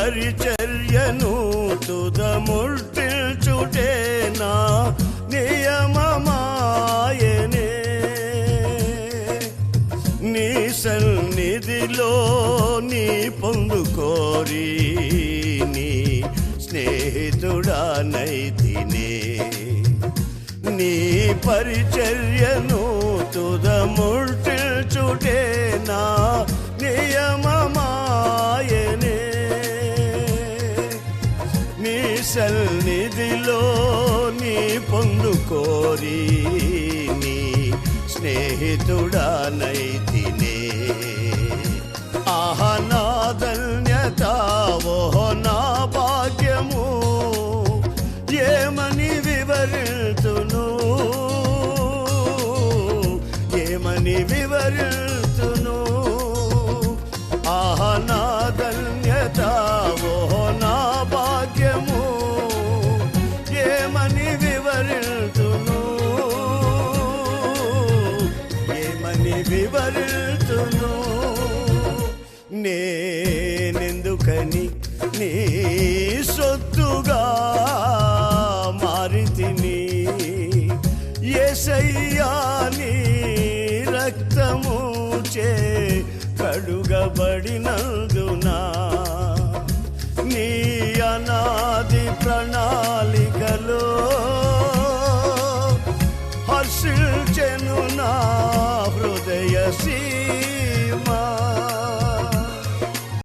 పరిచర్యను తుదముట్టిల్చుటే నా నియమమాయనే. నీ సన్నిధిలో నీ పొందుకోరి నీ స్నేహితుడానైతినే. నీ పరిచర్యను తుదముట్టిల్చుటే నా నియమమాయనే. నీ సన్నిధిలో నీ పొందుకోరి నీ స్నేహితుడానైతినే. ఆహ నా ధన్యత ఓహో నా భాగ్యము ఏమని వివరితును, ఏమని వివరితును. ఆహ నా ధన్యత ఓహో నా భాగ్యము ఏమని వివరితును, ఏమని వివరితును. నేనెందుకని నీ సొత్తుగా మారితిని, యేసయ్యా నీ రక్తము చే కడుగబడినందునా. నీ అనాది ప్రణాళికలో హర్షించెను నా హృదయ